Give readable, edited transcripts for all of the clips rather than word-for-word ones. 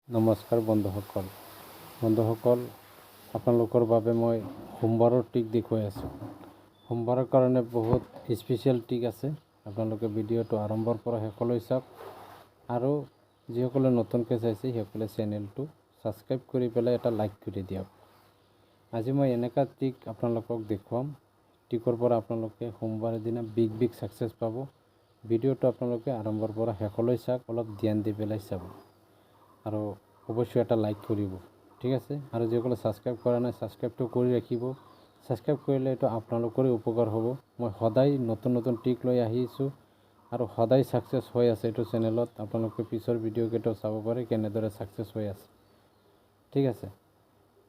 নমস্কাৰ বন্ধুসকল আপোনালোকৰ বাবে মই সোমবাৰৰ টিক দেখুৱাই আছোঁ। সোমবাৰৰ কাৰণে বহুত স্পেচিয়েল টিক আছে। আপোনালোকে ভিডিঅ'টো আৰম্ভৰ পৰা শেষলৈ চাওক আৰু যিসকলে নতুনকৈ চাইছে সেইসকলে চেনেলটো ছাবস্ক্ৰাইব কৰি পেলাই এটা লাইক কৰি দিয়ক। আজি মই এনেকুৱা টিক আপোনালোকক দেখুৱাম, টিকৰ পৰা আপোনালোকে সোমবাৰৰ দিনা বিগ ছাকচেছ পাব। ভিডিঅ'টো আপোনালোকে আৰম্ভৰ পৰা শেষলৈ চাওক, অলপ ধ্যান দি পেলাই চাব আৰু অবশ্যই এটা লাইক কৰিব, ঠিক আছে। আৰু যিসকলে ছাবস্ক্ৰাইব কৰা নাই ছাবস্ক্ৰাইবটো কৰি ৰাখিব। ছাবস্ক্ৰাইব কৰিলে এইটো আপোনালোকৰে উপকাৰ হ'ব। মই সদায় নতুন টিক লৈ আহিছোঁ আৰু সদায় ছাকচেছ হৈ আছে এইটো চেনেলত। আপোনালোকে পিছৰ ভিডিঅ'কেইটাও চাব পাৰে কেনেদৰে ছাকচেছ হৈ আছে, ঠিক আছে।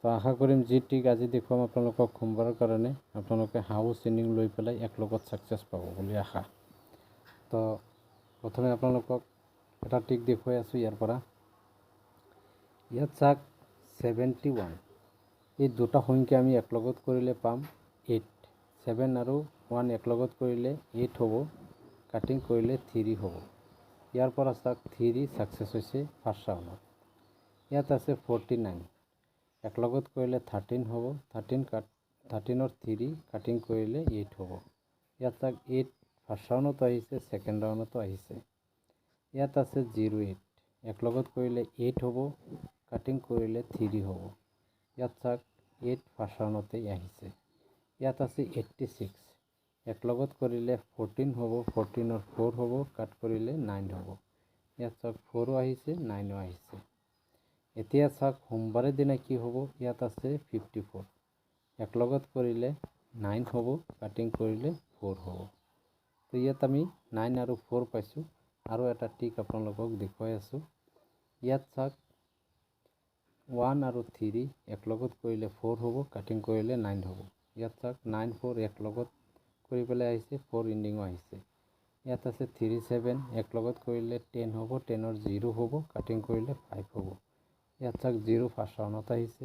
তো আশা কৰিম যি টিক আজি দেখুৱাম আপোনালোকক সোমবাৰৰ কাৰণে আপোনালোকে হাউচ ইনিং লৈ পেলাই এক লগত ছাকচেছ পাব বুলি আশা। তো প্ৰথমে আপোনালোকক এটা টিক দেখুৱাই আছোঁ ইয়াৰ পৰা। ইয়াত চাওক 71, এই দুটা সংখ্যা আমি একলগত কৰিলে পাম 8। 7 আৰু 1 একলগত কৰিলে 8 হ'ব, কাটিং কৰিলে 3 হ'ব। ইয়াৰ পৰা চাওক 3 ছাকচেছ হৈছে ফাৰ্ষ্ট ৰাউণ্ডত। ইয়াত আছে 49, একলগত কৰিলে 13 হ'ব, 13ৰ 3 কাটিং কৰিলে 8 হ'ব। ইয়াত চাওক 8 ফাৰ্ষ্ট ৰাউণ্ডতো আহিছে, ছেকেণ্ড ৰাউণ্ডতো আহিছে। ইয়াত আছে 08, একলগত কৰিলে 8 হ'ব, কাটিং কৰিলে 3 হ'ব। ইয়াত চাওক 8 ফাৰ্ষ্ট ৰাউণ্ডতেই আহিছে। ইয়াত আছে 86, একলগত কৰিলে 14 হ'ব, 14ৰ 4 হ'ব, কাট কৰিলে 9 হ'ব। ইয়াত চাওক 4ও আহিছে, 9ও আহিছে। এতিয়া চাওক সোমবাৰৰ দিনা কি হ'ব। ইয়াত আছে 54, একলগত কৰিলে 9 হ'ব, কাটিং কৰিলে 4 হ'ব। তো ইয়াত আমি 9 আৰু 4 পাইছোঁ। আৰু এটা টিক আপোনালোকক দেখুৱাই আছোঁ। ইয়াত চাওক 1 আৰু 3 একলগত কৰিলে 4 হ'ব, কাটিং কৰিলে 9 হ'ব। ইয়াত চাওক 9 4 একলগত কৰি পেলাই আহিছে, 4 ইণ্ডিঙো আহিছে। ইয়াত আছে 3 7, একলগত কৰিলে 10 হ'ব, 10ৰ 0 হ'ব, কাটিং কৰিলে 5 হ'ব। ইয়াত চাওক 0 ফাৰ্ষ্ট ৰাউণ্ডত আহিছে।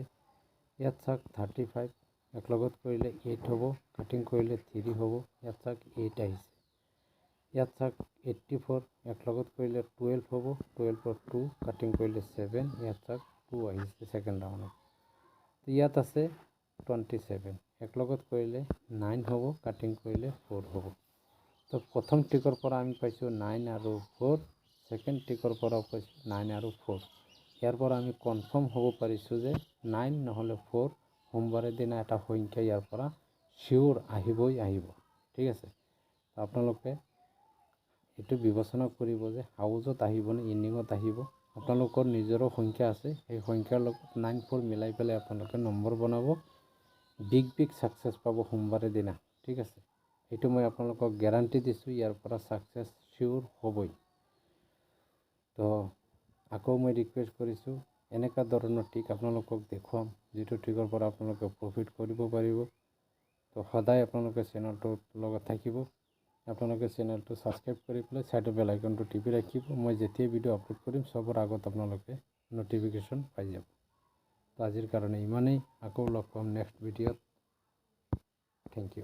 ইয়াত চাওক 35, একলগত কৰিলে 8 হ'ব, কাটিং কৰিলে 3 হ'ব। ইয়াত চাওক 8 আহিছে। ইয়াত চাওক 84, একলগত কৰিলে 12 হ'ব, 12ৰ 2 কাটিং কৰিলে 7। ইয়াত চাওক 2 আহিছে ছেকেণ্ড ৰাউণ্ডত। ইয়াত আছে 27, একলগত কৰিলে 9 হ'ব, কাটিং কৰিলে 4 হ'ব। তো প্ৰথম টিকৰ পৰা আমি পাইছোঁ 9 আৰু 4, ছেকেণ্ড টিকৰ পৰাও পাইছোঁ 9 আৰু 4। ইয়াৰ পৰা আমি কনফাৰ্ম হ'ব পাৰিছোঁ যে 9 নহ'লে 4 সোমবাৰৰ দিনা এটা সংখ্যা ইয়াৰ পৰা চিয়'ৰ আহিবই আহিব, ঠিক আছে। আপোনালোকে এইটো বিবেচনা কৰিব যে হাউজত আহিবনে ইনিঙত আহিব। আপোনালোকৰ নিজৰো সংখ্যা আছে, সেই সংখ্যাৰ লগত 9 4 মিলাই পেলাই আপোনালোকে নম্বৰ বনাব, বিগ ছাকচেছ পাব সোমবাৰৰ দিনা, ঠিক আছে। এইটো মই আপোনালোকক গেৰাণ্টি দিছোঁ, ইয়াৰ পৰা ছাকচেছ চিয়'ৰ হ'বই। তো আকৌ মই ৰিকুৱেষ্ট কৰিছোঁ এনেকুৱা ধৰণৰ টিক আপোনালোকক দেখুৱাম, যিটো টিকৰ পৰা আপোনালোকে প্ৰফিট কৰিব পাৰিব। তো সদায় আপোনালোকে চেনেলটোৰ লগত থাকিব। আপোনালোকে চেনেলটো ছাবস্ক্ৰাইব কৰি পেলাই ছাইডৰ বেল আইকনটো টিপি ৰাখিব। মই যেতিয়া ভিডিঅ' আপলোড কৰিম চবৰ আগত আপোনালোকে ন'টিফিকেশ্যন পাই যাব। তো আজিৰ কাৰণে ইমানেই, আকৌ লগ পাম নেক্সট ভিডিঅ'ত। Thank U.